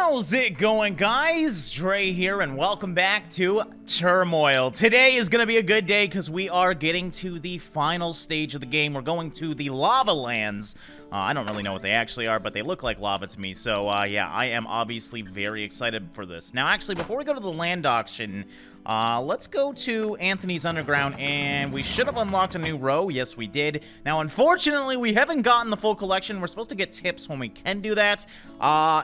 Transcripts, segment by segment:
How's it going, guys? Dre here, and welcome back to Turmoil. Today is going to be a good day because we are getting to the final stage of the game. We're going to the lava lands. I don't really know what they actually are, but they look like lava to me. So, yeah, I am obviously very excited for this. Now, actually, before we go to the land auction, let's go to Anthony's Underground, and we should have unlocked a new row. Yes, we did. Now, unfortunately, we haven't gotten the full collection. We're supposed to get tips when we can do that.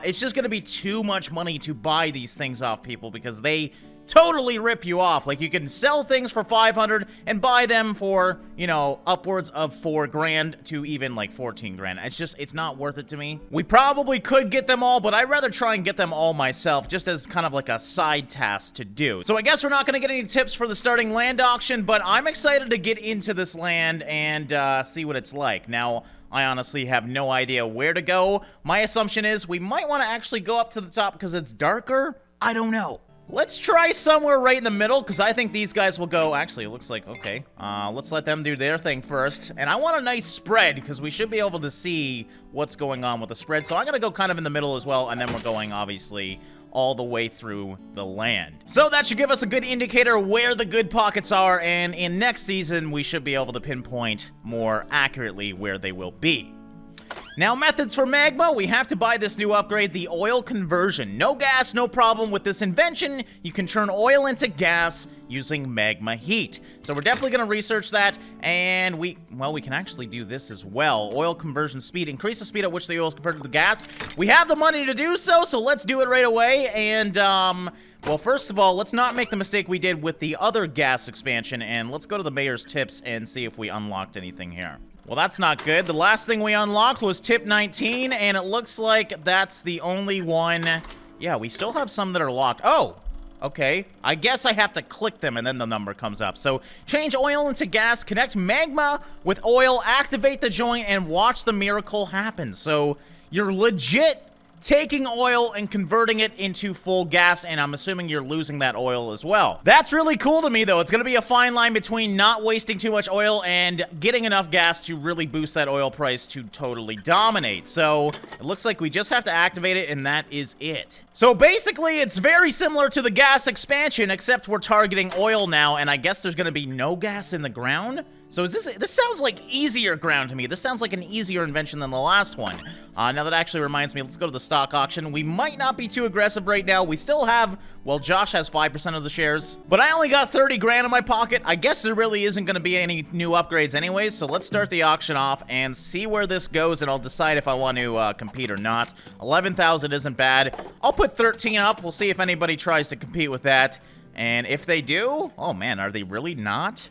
It's just going to be too much money to buy these things off people because they totally rip you off. Like, you can sell things for 500 and buy them for, you know, upwards of 4 grand to even like 14 grand. It's not worth it to me. We probably could get them all, but I'd rather try and get them all myself just as kind of like a side task to do. So I guess we're not going to get any tips for the starting land auction, but I'm excited to get into this land and see what it's like. Now, I honestly have no idea where to go. My assumption is we might want to actually go up to the top because it's darker. I don't know. Let's try somewhere right in the middle, because I think these guys will go... Actually, it looks like... Okay. Let's let them do their thing first. And I want a nice spread, because we should be able to see what's going on with the spread. So I'm going to go kind of in the middle as well, and then we're going, obviously, all the way through the land. So that should give us a good indicator where the good pockets are, and in next season, we should be able to pinpoint more accurately where they will be. Now, methods for magma, we have to buy this new upgrade, the oil conversion. No gas, no problem with this invention. You can turn oil into gas using magma heat. So we're definitely going to research that, and we can actually do this as well. Oil conversion speed, increase the speed at which the oil is converted to gas. We have the money to do so, so let's do it right away, and, well, first of all, let's not make the mistake we did with the other gas expansion, and let's go to the mayor's tips and see if we unlocked anything here. Well, that's not good. The last thing we unlocked was tip 19, and it looks like that's the only one. Yeah, we still have some that are locked. Oh, okay. I guess I have to click them, and then the number comes up. So, change oil into gas, connect magma with oil, activate the joint, and watch the miracle happen. So, you're legit taking oil and converting it into full gas, and I'm assuming you're losing that oil as well. That's really cool to me, though. It's going to be a fine line between not wasting too much oil and getting enough gas to really boost that oil price to totally dominate. So, it looks like we just have to activate it, and that is it. So, basically, it's very similar to the gas expansion, except we're targeting oil now, and I guess there's going to be no gas in the ground? So this sounds like easier ground to me. This sounds like an easier invention than the last one. Now that actually reminds me, let's go to the stock auction. We might not be too aggressive right now. We still have, well, Josh has 5% of the shares, but I only got 30 grand in my pocket. I guess there really isn't going to be any new upgrades anyways, so let's start the auction off and see where this goes, and I'll decide if I want to compete or not. 11,000 isn't bad. I'll put 13 up. We'll see if anybody tries to compete with that, and if they do, oh man, are they really not?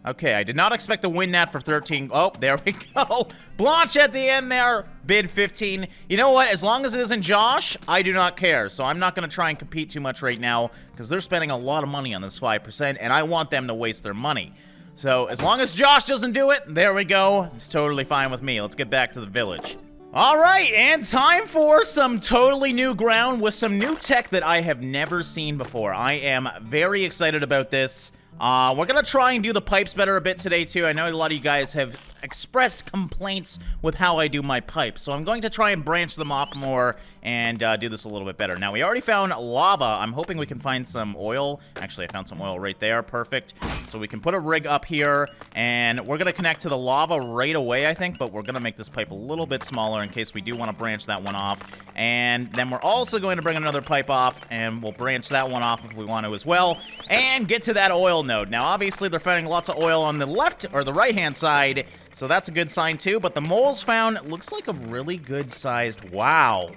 Okay, I did not expect to win that for 13. Oh, there we go. Blanche at the end there. Bid 15. You know what? As long as it isn't Josh, I do not care. So I'm not going to try and compete too much right now because they're spending a lot of money on this 5%, and I want them to waste their money. So as long as Josh doesn't do it, there we go. It's totally fine with me. Let's get back to the village. All right, and time for some totally new ground with some new tech that I have never seen before. I am very excited about this. We're gonna try and do the pipes better a bit today, too. I know a lot of you guys have expressed complaints with how I do my pipes, so I'm going to try and branch them off more and do this a little bit better. Now, we already found lava. I'm hoping we can find some oil. Actually, I found some oil right there. Perfect. So we can put a rig up here, and we're gonna connect to the lava right away, I think, but we're gonna make this pipe a little bit smaller in case we do want to branch that one off. And then we're also going to bring another pipe off, and we'll branch that one off if we want to as well, and get to that oil node. Now, obviously, they're finding lots of oil on the left, or the right-hand side, so that's a good sign, too. But the moles found looks like a really good-sized... Wow.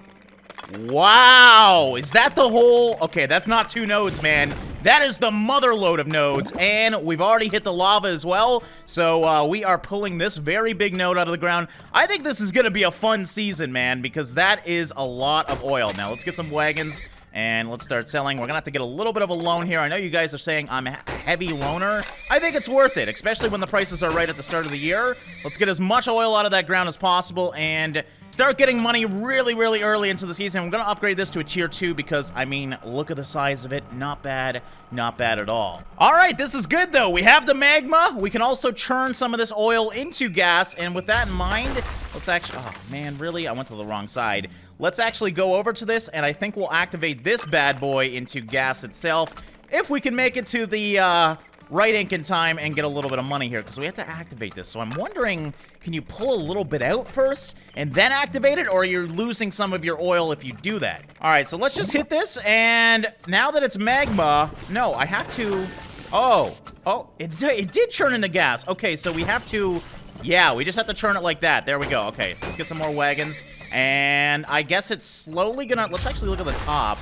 Wow! Is that the whole... Okay, that's not 2 nodes, man. That is the mother load of nodes, and we've already hit the lava as well, so we are pulling this very big node out of the ground. I think this is going to be a fun season, man, because that is a lot of oil. Now, let's get some wagons, and let's start selling. We're going to have to get a little bit of a loan here. I know you guys are saying I'm a heavy loaner. I think it's worth it, especially when the prices are right at the start of the year. Let's get as much oil out of that ground as possible, and start getting money really, really early into the season. I'm going to upgrade this to a tier 2 because, I mean, look at the size of it. Not bad. Not bad at all. All right, this is good, though. We have the magma. We can also churn some of this oil into gas. And with that in mind, let's actually... Oh, man, really? I went to the wrong side. let's actually go over to this, and I think we'll activate this bad boy into gas itself. If we can make it to the right ink in time and get a little bit of money here, because we have to activate this. So I'm wondering, can you pull a little bit out first and then activate it, or you're losing some of your oil if you do that? All right, so let's just hit this, and now that it's magma, no, I have to... Oh, it did turn into gas. Okay, so we have to... Yeah, we just have to turn it like that. There we go. Okay, let's get some more wagons, and I guess it's slowly gonna... Let's actually look at the top.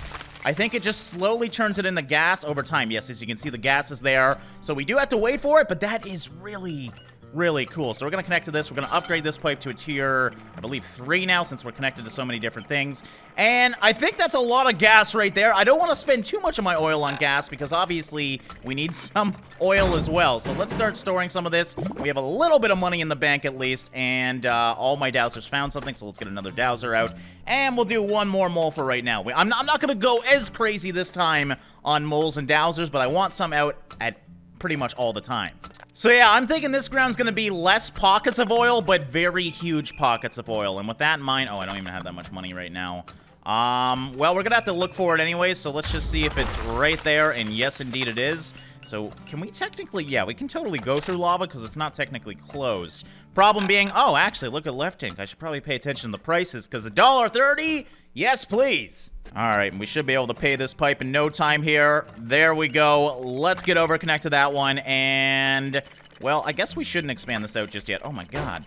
I think it just slowly turns it into gas over time. Yes, as you can see, the gas is there. So we do have to wait for it, but that is really, really cool. So we're going to connect to this. We're going to upgrade this pipe to a tier, I believe, 3 now, since we're connected to so many different things. And I think that's a lot of gas right there. I don't want to spend too much of my oil on gas because obviously we need some oil as well. So let's start storing some of this. We have a little bit of money in the bank at least, and all my dowsers found something, so let's get another dowser out. And we'll do one more mole for right now. I'm not going to go as crazy this time on moles and dowsers, but I want some out at pretty much all the time. So yeah, I'm thinking this ground's gonna be less pockets of oil, but very huge pockets of oil. And with that in mind, oh, I don't even have that much money right now. Well, we're gonna have to look for it anyway, so let's just see if it's right there, and yes, indeed it is. So, can we technically, yeah, we can totally go through lava because it's not technically closed. Problem being, oh, actually, look at left ink. I should probably pay attention to the prices because $1.30, yes, please. All right, we should be able to pay this pipe in no time here. There we go. Let's get over, connect to that one, and, well, I guess we shouldn't expand this out just yet. Oh, my God.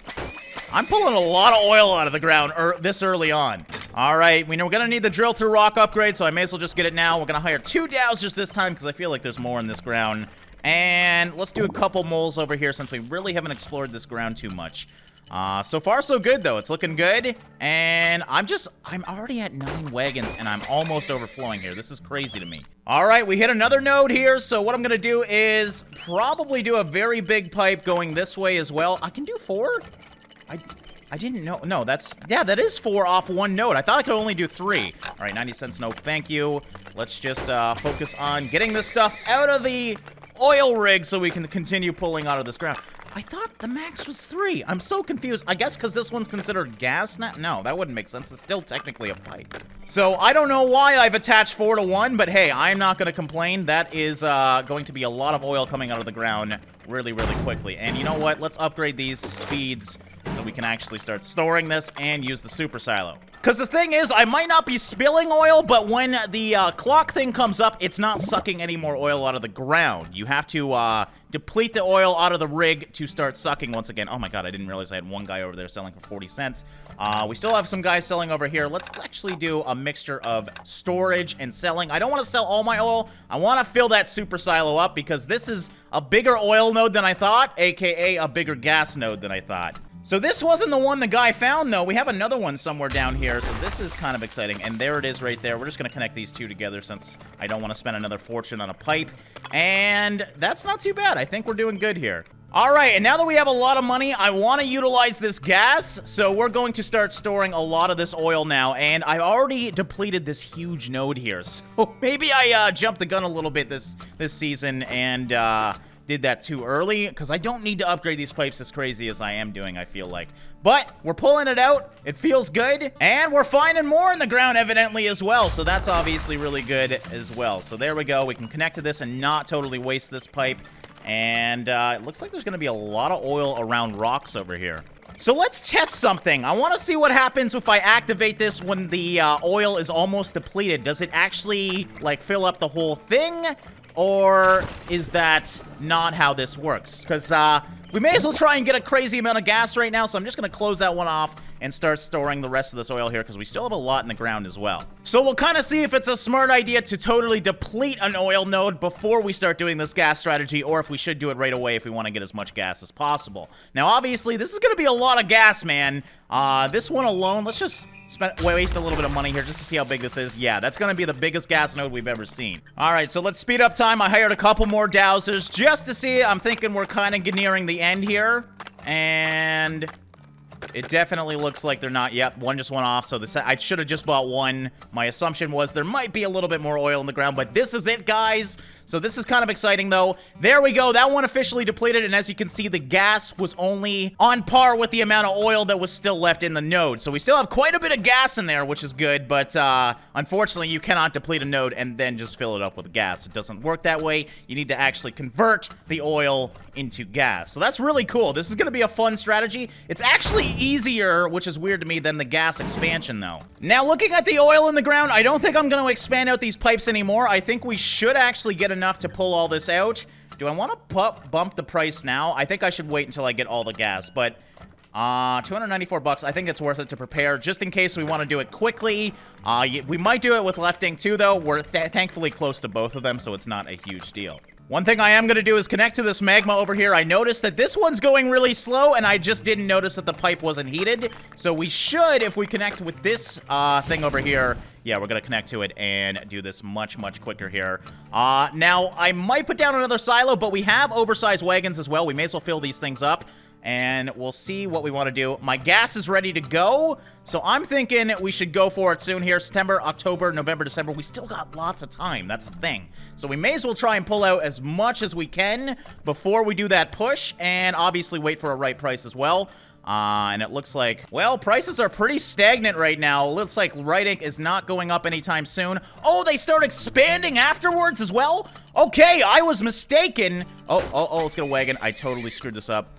I'm pulling a lot of oil out of the ground this early on. All right, we know we're going to need the drill through rock upgrade, so I may as well just get it now. We're going to hire 2 dowsers this time because I feel like there's more in this ground. And let's do a couple moles over here since we really haven't explored this ground too much. So far, so good, though. It's looking good. And I'm already at 9 wagons, and I'm almost overflowing here. This is crazy to me. All right, we hit another node here. So what I'm going to do is probably do a very big pipe going this way as well. I can do 4? I didn't know. No, yeah, that is 4 off 1 node. I thought I could only do 3. All right, 90 cents, no, thank you. Let's just focus on getting this stuff out of the oil rig so we can continue pulling out of this ground. I thought the max was 3. I'm so confused. I guess because this one's considered gas now? No, that wouldn't make sense. It's still technically a pipe. So I don't know why I've attached 4 to 1, but hey, I'm not going to complain. That is going to be a lot of oil coming out of the ground really, really quickly. And you know what? Let's upgrade these speeds so we can actually start storing this and use the super silo. Because the thing is, I might not be spilling oil, but when the clock thing comes up, it's not sucking any more oil out of the ground. You have to deplete the oil out of the rig to start sucking once again. Oh my God, I didn't realize I had one guy over there selling for 40 cents. We still have some guys selling over here. Let's actually do a mixture of storage and selling. I don't want to sell all my oil. I want to fill that super silo up because this is a bigger oil node than I thought, aka a bigger gas node than I thought. So this wasn't the one the guy found, though. We have another one somewhere down here, so this is kind of exciting. And there it is right there. We're just going to connect these 2 together since I don't want to spend another fortune on a pipe. And that's not too bad. I think we're doing good here. All right, and now that we have a lot of money, I want to utilize this gas, so we're going to start storing a lot of this oil now. And I already depleted this huge node here, so maybe I jumped the gun a little bit this season and did that too early, because I don't need to upgrade these pipes as crazy as I am doing, I feel like. But we're pulling it out. It feels good. And we're finding more in the ground, evidently, as well. So that's obviously really good as well. So there we go. We can connect to this and not totally waste this pipe. And it looks like there's going to be a lot of oil around rocks over here. So let's test something. I want to see what happens if I activate this when the oil is almost depleted. Does it actually, like, fill up the whole thing? Or is that not how this works? Because we may as well try and get a crazy amount of gas right now, so I'm just going to close that one off and start storing the rest of this oil here, because we still have a lot in the ground as well. So we'll kind of see if it's a smart idea to totally deplete an oil node before we start doing this gas strategy, or if we should do it right away if we want to get as much gas as possible. Now, obviously, this is going to be a lot of gas, man. This one alone, let's just waste a little bit of money here just to see how big this is. Yeah, that's going to be the biggest gas node we've ever seen. All right, so let's speed up time. I hired a couple more dowsers just to see. I'm thinking we're kind of nearing the end here. And It definitely looks like they're not. Yep, one just went off, so I should have just bought one. My assumption was there might be a little bit more oil in the ground, but this is it, guys. So this is kind of exciting, though. There we go. That one officially depleted, and as you can see, the gas was only on par with the amount of oil that was still left in the node. So we still have quite a bit of gas in there, which is good, but unfortunately, you cannot deplete a node and then just fill it up with gas. It doesn't work that way. You need to actually convert the oil into gas. So that's really cool. This is going to be a fun strategy. It's actually easier, which is weird to me, than the gas expansion, though. Now, looking at the oil in the ground, I don't think I'm going to expand out these pipes anymore. I think we should actually get enough to pull all this out. Do I want to bump the price now? I think I should wait until I get all the gas, but 294 bucks. I think it's worth it to prepare just in case we want to do it quickly. We might do it with lefting too, though. We're thankfully close to both of them, so it's not a huge deal. One thing I am going to do is connect to this magma over here. I noticed that this one's going really slow, and I just didn't notice that the pipe wasn't heated. So we should, if we connect with this thing over here, yeah, we're going to connect to it and do this much, much quicker here. Now, I might put down another silo, but we have oversized wagons as well. We may as well fill these things up, and we'll see what we want to do. My gas is ready to go, so I'm thinking we should go for it soon here. September, October, November, December. We still got lots of time. That's the thing. So we may as well try and pull out as much as we can before we do that push, and obviously wait for a right price as well. And it looks like, well, prices are pretty stagnant right now. It looks like Right Ink is not going up anytime soon. Oh, they start expanding afterwards as well? Okay, I was mistaken. Oh, let's get a wagon. I totally screwed this up.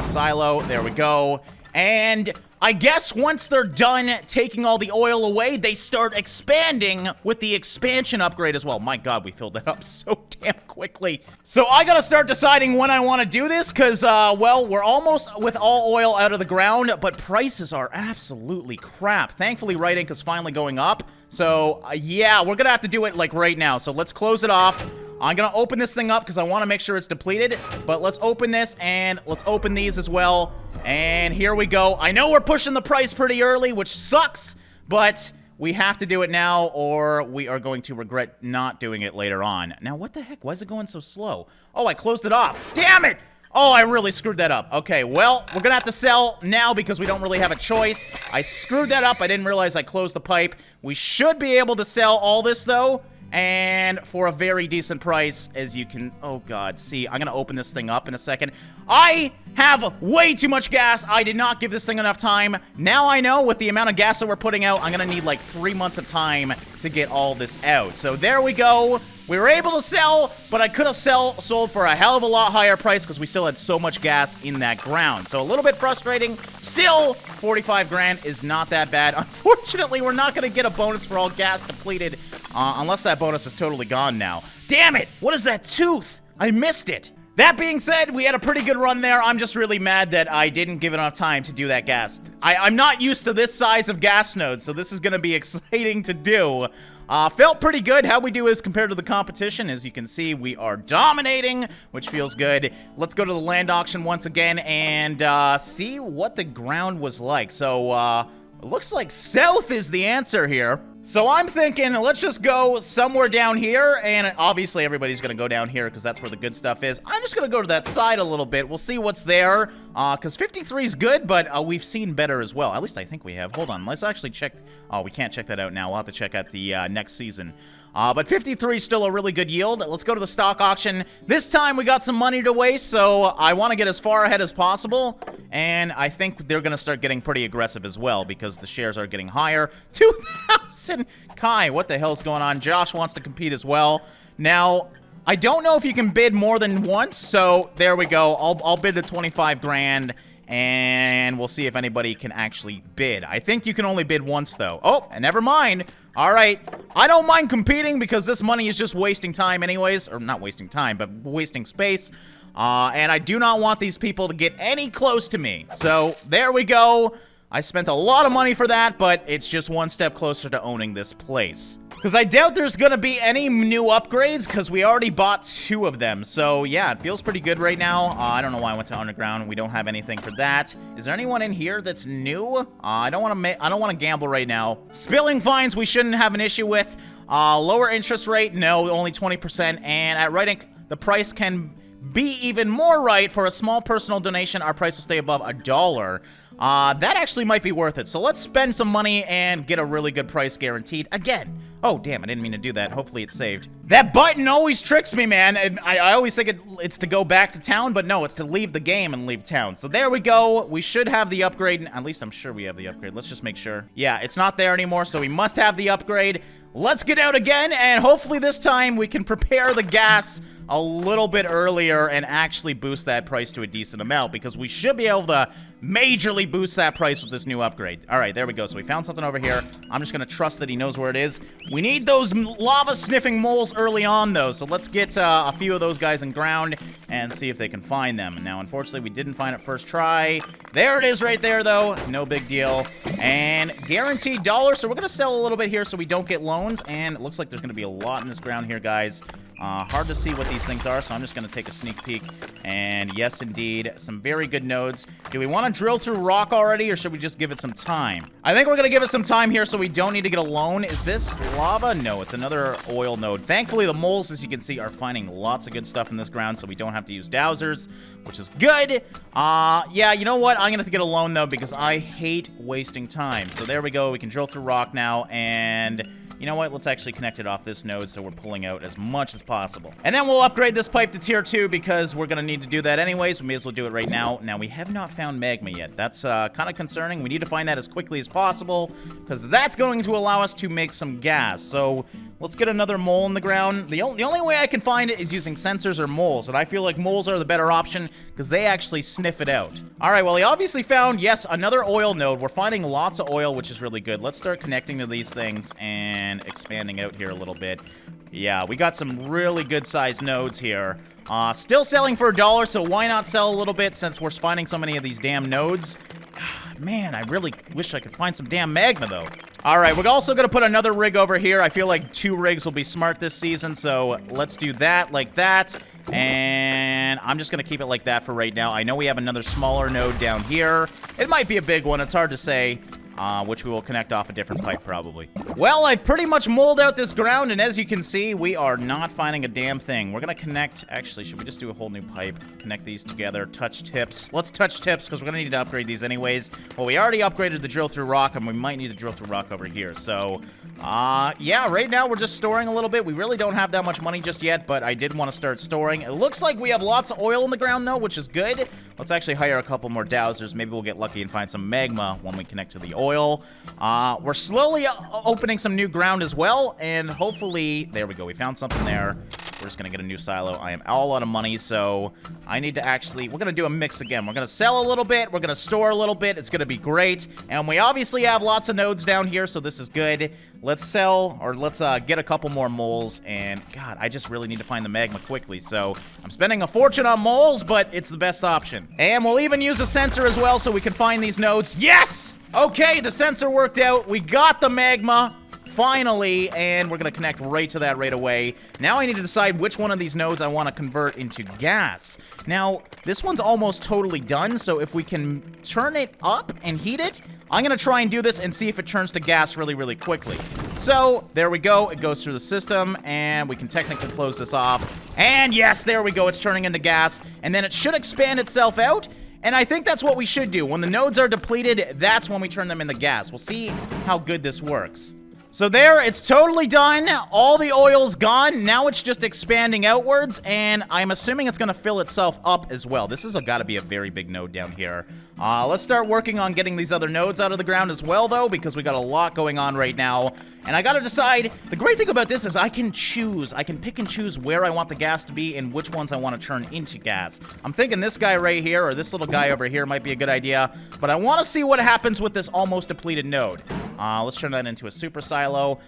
Silo, there we go. And I guess once they're done taking all the oil away, they start expanding with the expansion upgrade as well. My God, we filled that up so damn quickly. So I gotta start deciding when I want to do this because, well, we're almost with all oil out of the ground, but prices are absolutely crap. Thankfully, Right Ink is finally going up. So, yeah, we're gonna have to do it, like, right now. So let's close it off. I'm gonna open this thing up because I want to make sure it's depleted. But let's open this, and let's open these as well. And here we go. I know we're pushing the price pretty early, which sucks, but we have to do it now, or we are going to regret not doing it later on. Now, what the heck? Why is it going so slow? Oh, I closed it off. Damn it! Oh, I really screwed that up. Okay, well, we're gonna have to sell now because we don't really have a choice. I screwed that up. I didn't realize I closed the pipe. We should be able to sell all this, though. And for a very decent price, as you can, oh God, see, I'm gonna open this thing up in a second. I have way too much gas. I did not give this thing enough time. Now I know with the amount of gas that we're putting out, I'm gonna need like 3 months of time to get all this out. So there we go. We were able to sell, but I could have sold for a hell of a lot higher price because we still had so much gas in that ground. So a little bit frustrating. Still, 45 grand is not that bad. Unfortunately, we're not going to get a bonus for all gas depleted unless that bonus is totally gone now. Damn it! What is that tooth? I missed it. That being said, we had a pretty good run there. I'm just really mad that I didn't give enough time to do that gas. I'm not used to this size of gas node, so this is going to be exciting to do. Felt pretty good. How we do is compared to the competition. As you can see, we are dominating, which feels good. Let's go to the land auction once again and see what the ground was like. So, it looks like south is the answer here. So I'm thinking, let's just go somewhere down here, and obviously everybody's going to go down here because that's where the good stuff is. I'm just going to go to that side a little bit. We'll see what's there, because 53 is good, but we've seen better as well. At least I think we have. Hold on, let's actually check. Oh, we can't check that out now. We'll have to check out the next season. But 53 is still a really good yield. Let's go to the stock auction. This time we got some money to waste, so I want to get as far ahead as possible. And I think they're going to start getting pretty aggressive as well because the shares are getting higher. 2,000! Kai, what the hell's going on? Josh wants to compete as well. Now, I don't know if you can bid more than once, so there we go. I'll bid the 25 grand. And we'll see if anybody can actually bid. I think you can only bid once, though. Oh, and never mind. All right. I don't mind competing because this money is just wasting time anyways. Or not wasting time, but wasting space. And I do not want these people to get any close to me. So, there we go. I spent a lot of money for that, but it's just one step closer to owning this place. Because I doubt there's going to be any new upgrades, because we already bought 2 of them. So, yeah, it feels pretty good right now. I don't know why I went to Underground. We don't have anything for that. Is there anyone in here that's new? I don't want to gamble right now. Spilling fines, we shouldn't have an issue with. Lower interest rate, no, only 20%. And at Right Ink, the price can be even more right. For a small personal donation, our price will stay above $1. That actually might be worth it. So let's spend some money and get a really good price guaranteed again. Oh, damn, I didn't mean to do that. Hopefully it's saved. That button always tricks me, man. And I always think it's to go back to town, but no, it's to leave the game and leave town. So there we go. We should have the upgrade. At least I'm sure we have the upgrade. Let's just make sure. Yeah, it's not there anymore, so we must have the upgrade. Let's get out again, and hopefully this time we can prepare the gas a little bit earlier and actually boost that price to a decent amount, because we should be able to majorly boost that price with this new upgrade. All right, there we go. So we found something over here. I'm just going to trust that he knows where it is. We need those lava-sniffing moles early on, though, so let's get a few of those guys in ground and see if they can find them. Now, unfortunately, we didn't find it first try. There it is right there, though. No big deal. And guaranteed dollar, so we're going to sell a little bit here so we don't get loans, and it looks like there's going to be a lot in this ground here, guys. Hard to see what these things are, so I'm just going to take a sneak peek. And yes, indeed, some very good nodes. Do we want to drill through rock already, or should we just give it some time? I think we're going to give it some time here so we don't need to get a loan. Is this lava? No, it's another oil node. Thankfully, the moles, as you can see, are finding lots of good stuff in this ground, so we don't have to use dowsers, which is good. Yeah, you know what? I'm going to have to get a loan, though, because I hate wasting time. So there we go. We can drill through rock now, and you know what? Let's actually connect it off this node so we're pulling out as much as possible. And then we'll upgrade this pipe to tier 2 because we're going to need to do that anyways. We may as well do it right now. Now, we have not found magma yet. That's kind of concerning. We need to find that as quickly as possible because that's going to allow us to make some gas. So let's get another mole in the ground. The only way I can find it is using sensors or moles, and I feel like moles are the better option because they actually sniff it out. All right, well, he obviously found, yes, another oil node. We're finding lots of oil, which is really good. Let's start connecting to these things and expanding out here a little bit. Yeah, we got some really good-sized nodes here. Still selling for $1, so why not sell a little bit since we're finding so many of these damn nodes? Man, I really wish I could find some damn magma, though. All right, we're also going to put another rig over here. I feel like 2 rigs will be smart this season, so let's do that like that. And I'm just going to keep it like that for right now. I know we have another smaller node down here. It might be a big one. It's hard to say. Which we will connect off a different pipe, probably. Well, I pretty much molded out this ground, and as you can see, we are not finding a damn thing. We're going to connect... Actually, should we just do a whole new pipe? Connect these together. Touch tips. Let's touch tips, because we're going to need to upgrade these anyways. Well, we already upgraded the drill through rock, and we might need to drill through rock over here. So, yeah, right now we're just storing a little bit. We really don't have that much money just yet, but I did want to start storing. It looks like we have lots of oil in the ground, though, which is good. Let's actually hire a couple more dowsers. Maybe we'll get lucky and find some magma when we connect to the oil. We're slowly opening some new ground as well, and hopefully, there we go, we found something there. We're just gonna get a new silo. I am all out of money, so I need to actually, we're gonna do a mix again. We're gonna sell a little bit, we're gonna store a little bit, it's gonna be great, and we obviously have lots of nodes down here, so this is good. Let's sell, or let's get a couple more moles, and God, I just really need to find the magma quickly, so I'm spending a fortune on moles, but it's the best option. And we'll even use a sensor as well so we can find these nodes. Yes! Okay, the sensor worked out. We got the magma, finally, and we're going to connect right to that right away. Now I need to decide which one of these nodes I want to convert into gas. Now, this one's almost totally done, so if we can turn it up and heat it, I'm going to try and do this and see if it turns to gas really, really quickly. So, there we go. It goes through the system, and we can technically close this off. And yes, there we go. It's turning into gas, and then it should expand itself out. And I think that's what we should do. When the nodes are depleted, that's when we turn them into gas. We'll see how good this works. So there, it's totally done. All the oil's gone. Now it's just expanding outwards, and I'm assuming it's going to fill itself up as well. This has got to be a very big node down here. Let's start working on getting these other nodes out of the ground as well, though, because we got a lot going on right now. And I got to decide, the great thing about this is I can choose. I can pick and choose where I want the gas to be and which ones I want to turn into gas. I'm thinking this guy right here or this little guy over here might be a good idea, but I want to see what happens with this almost depleted node. Let's turn that into a super silo.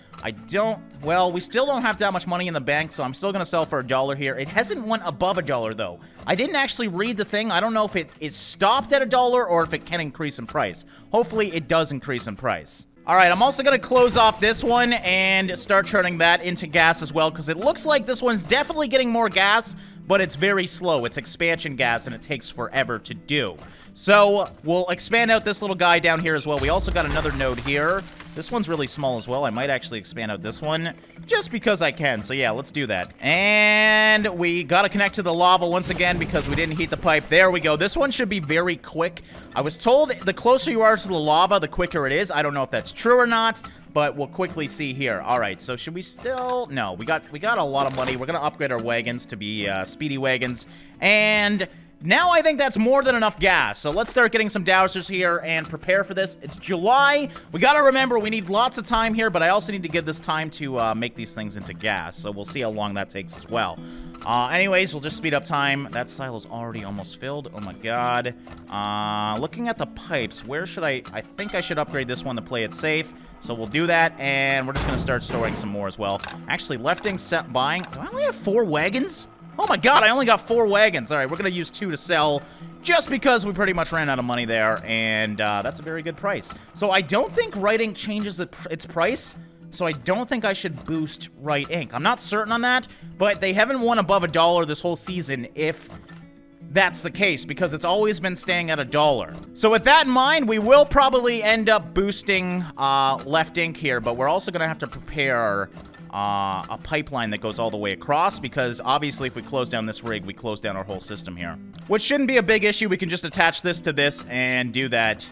Well, we still don't have that much money in the bank, so I'm still going to sell for $1 here. It hasn't went above $1, though. I didn't actually read the thing. I don't know if it is stopped at $1 or if it can increase in price. Hopefully, it does increase in price. All right, I'm also going to close off this one and start turning that into gas as well, because it looks like this one's definitely getting more gas, but it's very slow. It's expansion gas, and it takes forever to do. So we'll expand out this little guy down here as well. We also got another node here. This one's really small as well. I might actually expand out this one just because I can. So yeah, let's do that. And we got to connect to the lava once again because we didn't heat the pipe. There we go. This one should be very quick. I was told the closer you are to the lava, the quicker it is. I don't know if that's true or not, but we'll quickly see here. All right, so should we still... No, we got a lot of money. We're going to upgrade our wagons to be speedy wagons. And... now I think that's more than enough gas. So let's start getting some dowsers here and prepare for this. It's July. We got to remember we need lots of time here, but I also need to give this time to make these things into gas. So we'll see how long that takes as well. Anyways, we'll just speed up time. That silo's already almost filled. Oh my god. Looking at the pipes, where should I think I should upgrade this one to play it safe. So we'll do that, and we're just going to start storing some more as well. Actually, lefting set buying. Do I only have 4 wagons? Oh my god, I only got 4 wagons. All right, we're going to use 2 to sell just because we pretty much ran out of money there, and that's a very good price. So I don't think writing changes its price, so I don't think I should boost Write Ink. I'm not certain on that, but they haven't won above $1 this whole season if that's the case, because it's always been staying at $1. So with that in mind, we will probably end up boosting Left Ink here, but we're also going to have to prepare... a pipeline that goes all the way across, because obviously if we close down this rig, we close down our whole system here. Which shouldn't be a big issue. We can just attach this to this and do that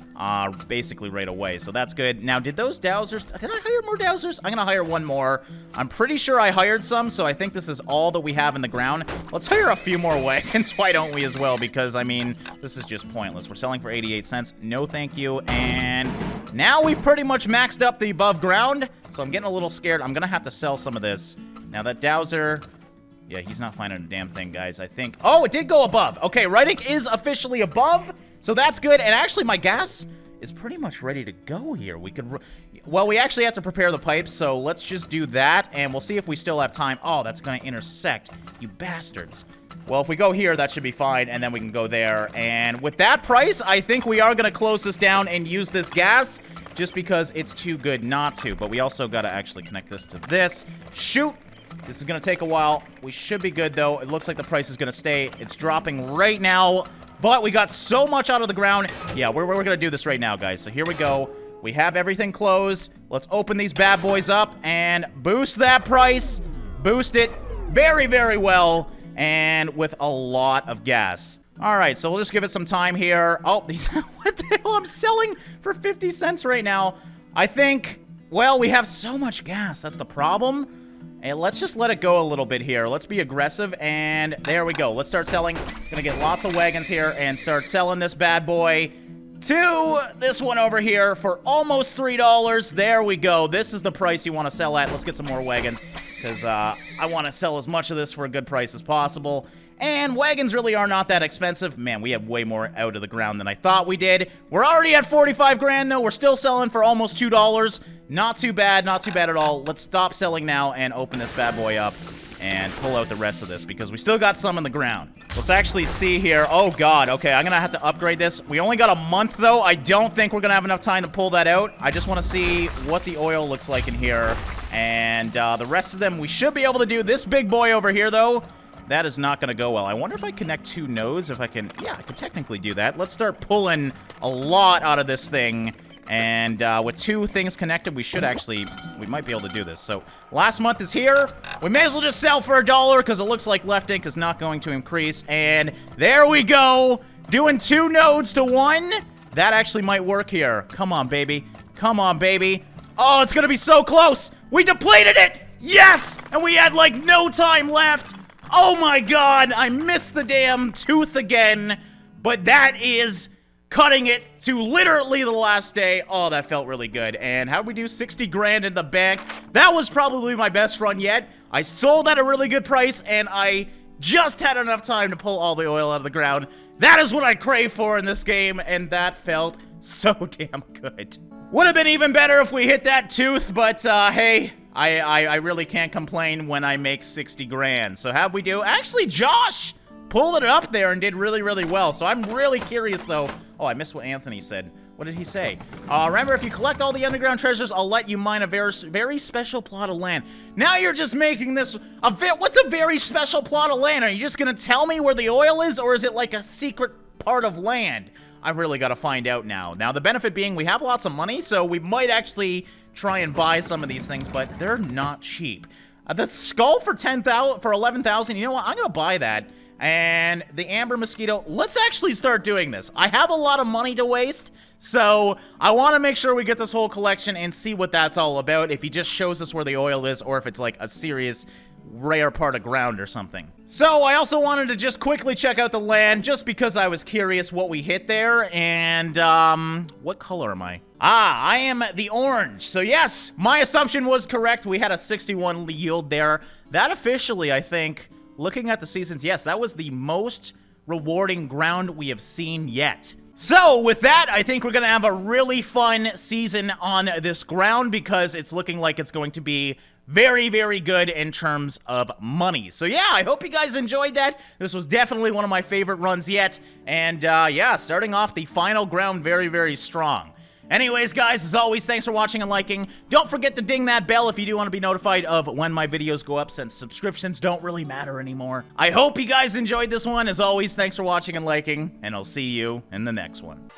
basically right away. So that's good. Now, did those dowsers... did I hire more dowsers? I'm going to hire one more. I'm pretty sure I hired some, so I think this is all that we have in the ground. Let's hire a few more wagons. Why don't we as well? Because, I mean, this is just pointless. We're selling for 88 cents. No thank you. And now we've pretty much maxed up the above ground, so I'm getting a little scared. I'm going to have to sell some of this. Now, that dowser... yeah, he's not finding a damn thing, guys, I think. Oh, it did go above. Okay, writing is officially above, so that's good. And actually, my gas is pretty much ready to go here. We could... well, we actually have to prepare the pipes, so let's just do that, and we'll see if we still have time. Oh, that's going to intersect, you bastards. Well, if we go here, that should be fine, and then we can go there. And with that price, I think we are going to close this down and use this gas, just because it's too good not to. But we also got to actually connect this to this. Shoot! This is going to take a while. We should be good, though. It looks like the price is going to stay. It's dropping right now, but we got so much out of the ground. Yeah, we're going to do this right now, guys. So here we go. We have everything closed. Let's open these bad boys up and boost that price. Boost it very, very well, and with a lot of gas. All right, so we'll just give it some time here. Oh, what the hell? I'm selling for 50 cents right now. I think, well, we have so much gas. That's the problem. And let's just let it go a little bit here. Let's be aggressive, and there we go. Let's start selling. Gonna get lots of wagons here and start selling this bad boy to this one over here for almost $3. There we go. This is the price you want to sell at. Let's get some more wagons, because I want to sell as much of this for a good price as possible. And wagons really are not that expensive. Man, we have way more out of the ground than I thought we did. We're already at 45 grand, though. We're still selling for almost $2. Not too bad, not too bad at all. Let's stop selling now and open this bad boy up and pull out the rest of this, because we still got some in the ground. Let's actually see here. Oh, God. Okay, I'm going to have to upgrade this. We only got a month, though. I don't think we're going to have enough time to pull that out. I just want to see what the oil looks like in here. And the rest of them, we should be able to do. This big boy over here, though, that is not going to go well. I wonder if I connect 2 nodes, if I can... yeah, I could technically do that. Let's start pulling a lot out of this thing. And with 2 things connected, we should actually... we might be able to do this. So, last month is here. We may as well just sell for $1, because it looks like Left Ink is not going to increase. And there we go! Doing 2 nodes to 1. That actually might work here. Come on, baby. Come on, baby. Oh, it's going to be so close! We depleted it! Yes! And we had, like, no time left! Oh my god, I missed the damn tooth again, but that is cutting it to literally the last day. Oh, that felt really good. And how did we do? 60 grand in the bank. That was probably my best run yet. I sold at a really good price, and I just had enough time to pull all the oil out of the ground. That is what I crave for in this game, and that felt so damn good. Would have been even better if we hit that tooth, but hey, I really can't complain when I make 60 grand. So how'd we do? Actually, Josh pulled it up there and did really, really well. So I'm really curious, though. Oh, I missed what Anthony said. What did he say? Remember, if you collect all the underground treasures, I'll let you mine a very special plot of land. Now you're just making this what's a very special plot of land? Are you just gonna tell me where the oil is, or is it like a secret part of land? I've really got to find out now. Now, the benefit being we have lots of money, so we might actually try and buy some of these things, but they're not cheap. The skull for 10,000, for 11,000, you know what? I'm gonna buy that. And the amber mosquito, let's actually start doing this. I have a lot of money to waste, so I want to make sure we get this whole collection and see what that's all about, if he just shows us where the oil is, or if it's like a serious rare part of ground or something. So I also wanted to just quickly check out the land, just because I was curious what we hit there. And what color am I? I am the orange. So yes, my assumption was correct. We had a 61 yield there. That officially, I think, looking at the seasons, yes, that was the most rewarding ground we have seen yet. So with that, I think we're gonna have a really fun season on this ground, because it's looking like it's going to be very, very good in terms of money. So yeah, I hope you guys enjoyed that. This was definitely one of my favorite runs yet. And yeah, starting off the final ground very, very strong. Anyways, guys, as always, thanks for watching and liking. Don't forget to ding that bell if you do want to be notified of when my videos go up, since subscriptions don't really matter anymore. I hope you guys enjoyed this one. As always, thanks for watching and liking, and I'll see you in the next one.